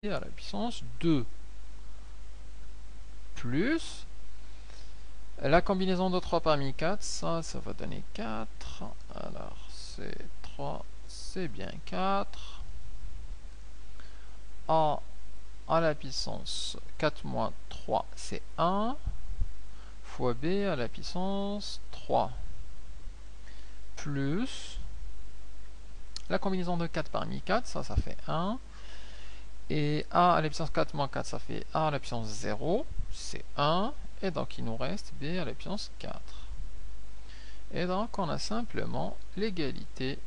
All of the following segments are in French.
à la puissance 2 plus la combinaison de 3 parmi 4, ça va donner 4. Alors, c'est 3, c'est bien 4. A à la puissance 4 moins 3, c'est 1. Fois B à la puissance 3. Plus la combinaison de 4 parmi 4, ça fait 1. Et A à la puissance 4 moins 4, ça fait A à la puissance 0, c'est 1. Et donc il nous reste B à la puissance 4. Et donc on a simplement l'égalité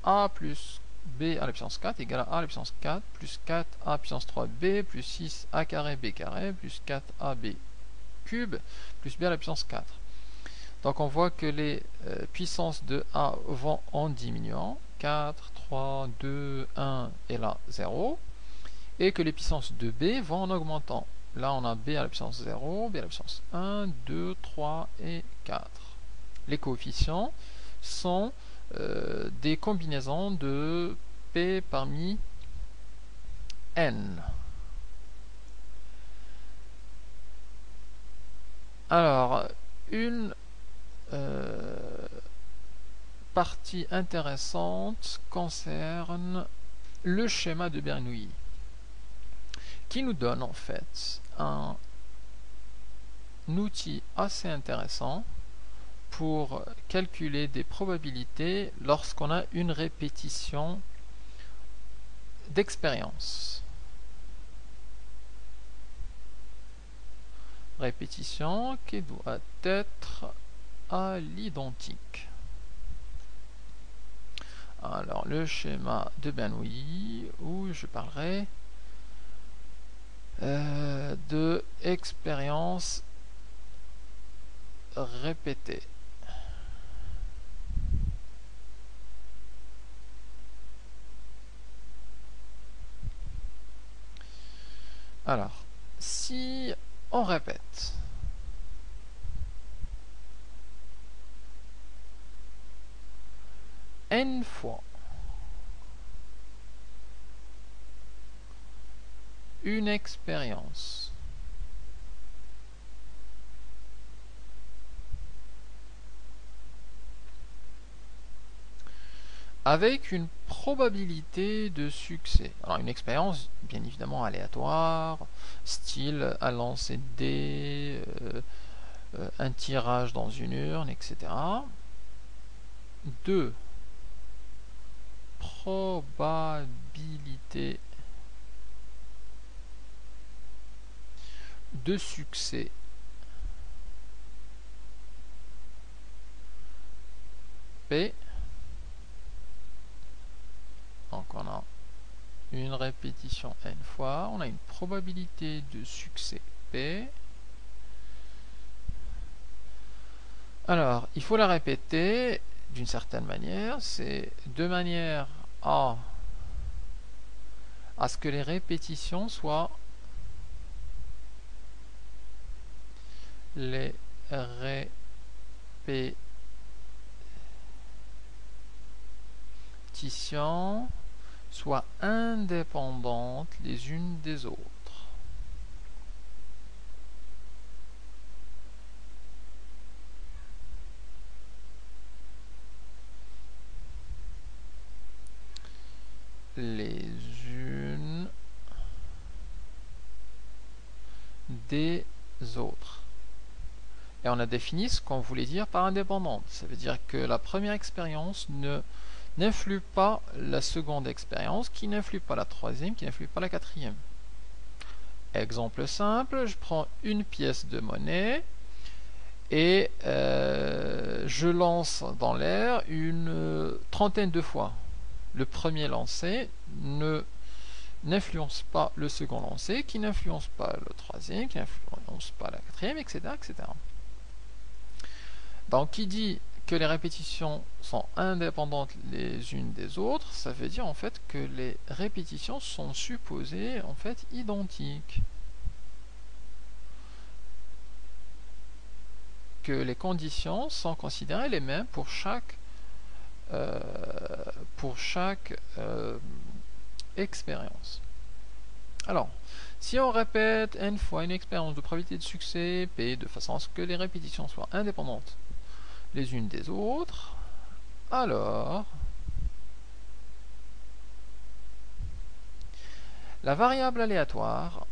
A plus B à la puissance 4 égale à A à la puissance 4 plus 4A puissance 3B plus 6A carré B carré plus 4AB cube plus B à la puissance 4. Donc on voit que les puissances de A vont en diminuant. 4, 3, 2, 1 et là 0. Et que les puissances de B vont en augmentant. Là on a B à la puissance 0, B à la puissance 1, 2, 3 et 4. Les coefficients sont des combinaisons de P parmi N. Alors, une partie intéressante concerne le schéma de Bernoulli, qui nous donne en fait un outil assez intéressant pour calculer des probabilités lorsqu'on a une répétition d'expérience. Répétition qui doit être à l'identique. Alors, le schéma de Bernoulli, où je parlerai de expérience répétée. Alors, si on répète n fois une expérience avec une probabilité de succès. Alors une expérience bien évidemment aléatoire, style à lancer de dés, un tirage dans une urne, etc. 2. Probabilité de succès P. Donc on a une répétition n fois, on a une probabilité de succès P. Alors, il faut la répéter d'une certaine manière, c'est de manière à ce que les répétitions soient les répétitions soient indépendantes les unes des autres. Les unes des autres. Et on a défini ce qu'on voulait dire par indépendante. Ça veut dire que la première expérience n'influe pas la seconde expérience, qui n'influe pas la troisième, qui n'influe pas la quatrième. Exemple simple, je prends une pièce de monnaie et je lance dans l'air une trentaine de fois. Le premier lancé n'influence pas le second lancé, qui n'influence pas le troisième, qui n'influence pas la quatrième, etc., etc. Donc, qui dit que les répétitions sont indépendantes les unes des autres, ça veut dire en fait que les répétitions sont supposées en fait identiques. Que les conditions sont considérées les mêmes pour chaque expérience. Alors, si on répète n fois une expérience de probabilité de succès P de façon à ce que les répétitions soient indépendantes les unes des autres, alors la variable aléatoire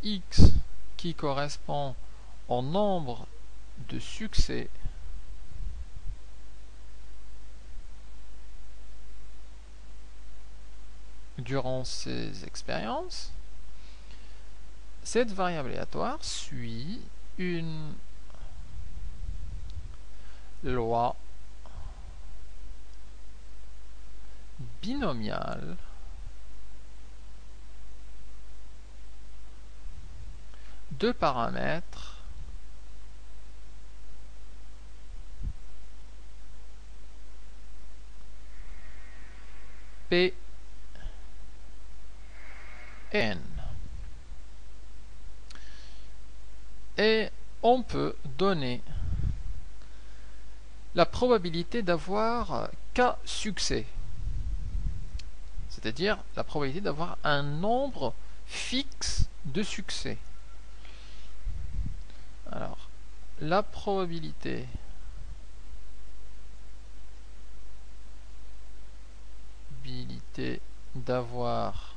x qui correspond au nombre de succès durant ces expériences, cette variable aléatoire suit une loi binomiale de paramètres P et N. Et on peut donner la probabilité d'avoir K succès, c'est-à-dire la probabilité d'avoir un nombre fixe de succès. Alors, la probabilité d'avoir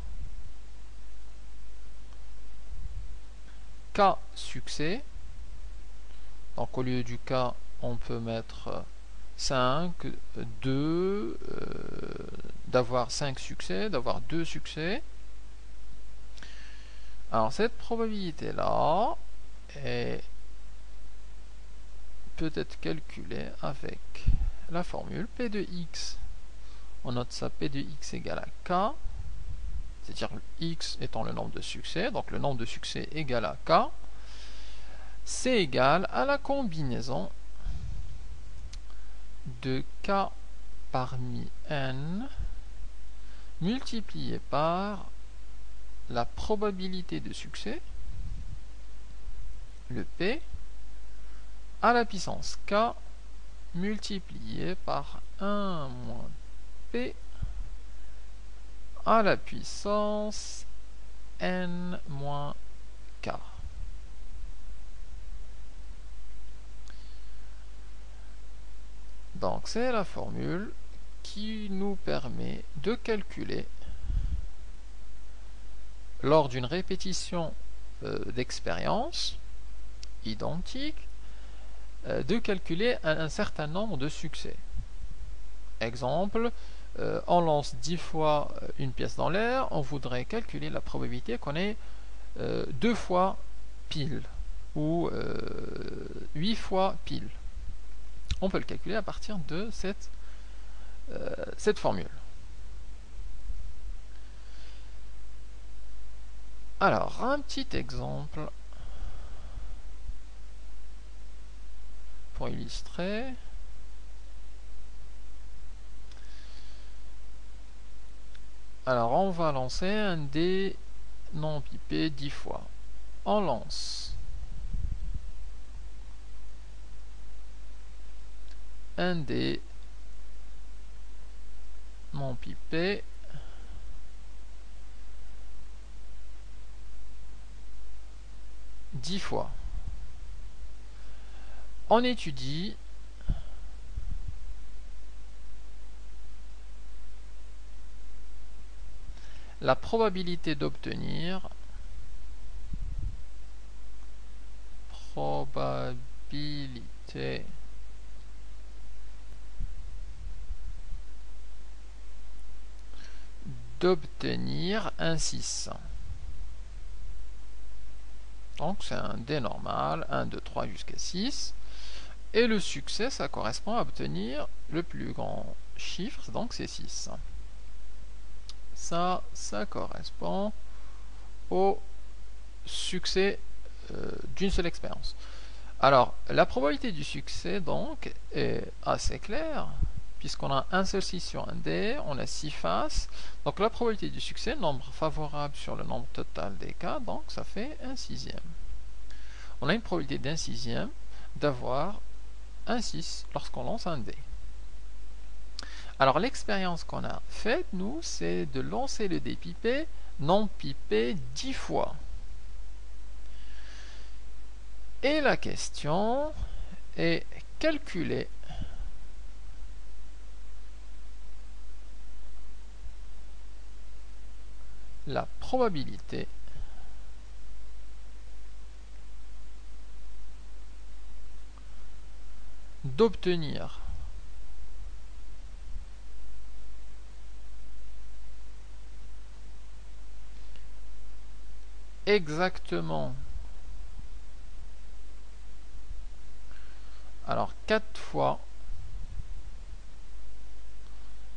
K succès, donc au lieu du K, on peut mettre 5, 2, d'avoir 5 succès, d'avoir 2 succès. Alors cette probabilité-là peut être calculée avec la formule P de x. On note ça, P de x égale à K, c'est-à-dire x étant le nombre de succès, donc le nombre de succès égale à K, c'est égal à la combinaison de K parmi N multiplié par la probabilité de succès, le P, à la puissance K multiplié par 1 moins P à la puissance N moins K. Donc c'est la formule qui nous permet de calculer, lors d'une répétition d'expérience identique, de calculer un certain nombre de succès. Exemple, on lance 10 fois une pièce dans l'air, on voudrait calculer la probabilité qu'on ait 2 fois pile ou 8 fois pile. On peut le calculer à partir de cette formule. Alors, un petit exemple pour illustrer. Alors, on va lancer un dé non pipé 10 fois. On lance un dé non pipé dix fois. On étudie la probabilité d'obtenir un 6. Donc c'est un dé normal, 1, 2, 3 jusqu'à 6. Et le succès, ça correspond à obtenir le plus grand chiffre, donc c'est 6. Ça correspond au succès d'une seule expérience. Alors, la probabilité du succès, donc, est assez claire, puisqu'on a un seul 6 sur un dé, on a 6 faces. Donc, la probabilité du succès, nombre favorable sur le nombre total des cas, donc ça fait un sixième. on a une probabilité d'un sixième d'avoir un 6 lorsqu'on lance un dé. Alors l'expérience qu'on a faite, nous, c'est de lancer le dé pipé, non pipé 10 fois. Et la question est calculer la probabilité d'obtenir exactement, alors 4 fois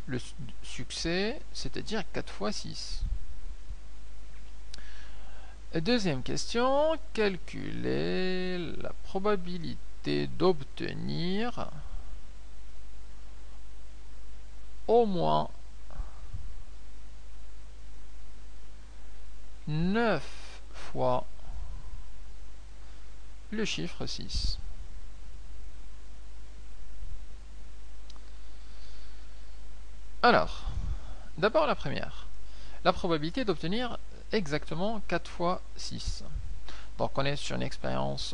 le succès, c'est-à-dire 4 fois 6. Deuxième question, calculer la probabilité d'obtenir au moins 9 fois le chiffre 6. Alors, d'abord la première, la probabilité d'obtenir exactement 4 fois 6. Donc on est sur une expérience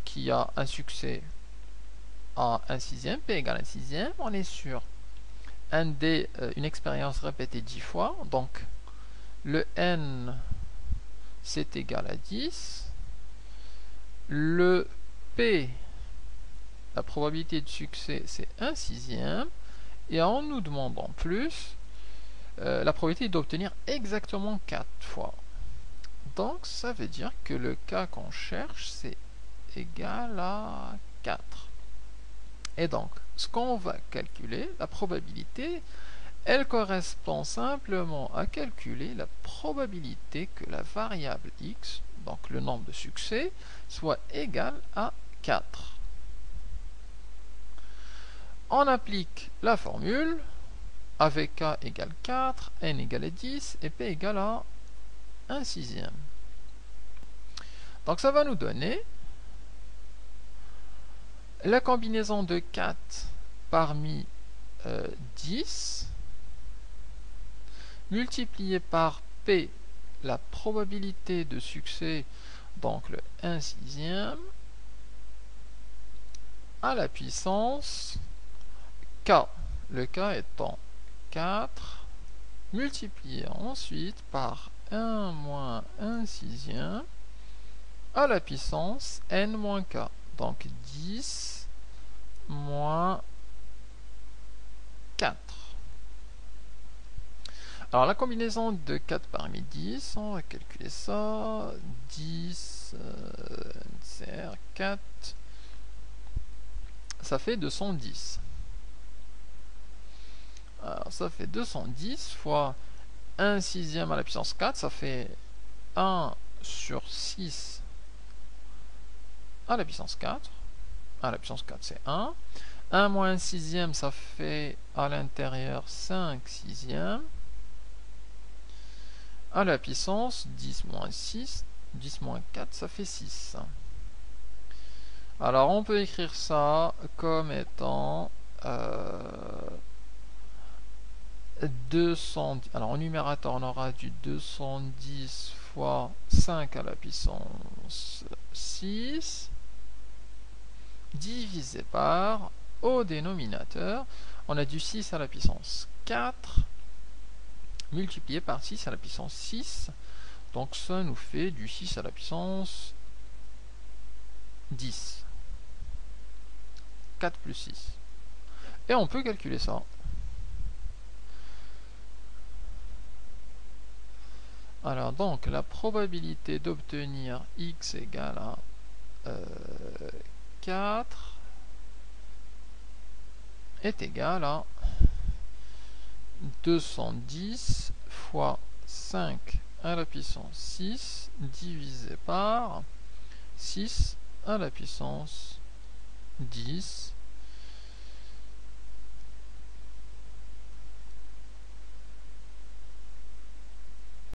qui a un succès à 1 sixième, P égale 1 sixième. On est sur un dé, une expérience répétée 10 fois. Donc le N c'est égal à 10. Le P, la probabilité de succès, c'est 1 sixième. Et on nous demande en plus la probabilité d'obtenir exactement 4 fois. Donc ça veut dire que le cas qu'on cherche, c'est égal à 4. Et donc, ce qu'on va calculer, la probabilité, elle correspond simplement à calculer la probabilité que la variable x, donc le nombre de succès, soit égal à 4. On applique la formule avec k égale 4, n égale à 10 et p égale à 1 sixième. Donc ça va nous donner la combinaison de 4 parmi 10 multiplié par P, la probabilité de succès, donc le 1 sixième, à la puissance K, le K étant 4, multiplié ensuite par 1 moins 1 sixième, à la puissance N moins K, donc 10 moins 4. Alors la combinaison de 4 parmi 10, on va calculer ça, 10 CR 4, ça fait 210. Alors ça fait 210 fois 1 sixième à la puissance 4, ça fait 1 sur 6 à la puissance 4. À la puissance 4 c'est 1. 1 moins 1 sixième, ça fait à l'intérieur 5 sixièmes. À la puissance 10 moins 6, 10 moins 4, ça fait 6. Alors on peut écrire ça comme étant 210. Alors en numérateur on aura du 210 fois 5 à la puissance 6 divisé par, au dénominateur, on a du 6 à la puissance 4 multiplié par 6 à la puissance 6. Donc ça nous fait du 6 à la puissance 10. 4 plus 6. Et on peut calculer ça. Alors donc la probabilité d'obtenir x égale à 4 est égale à 210 fois 5 à la puissance 6 divisé par 6 à la puissance 10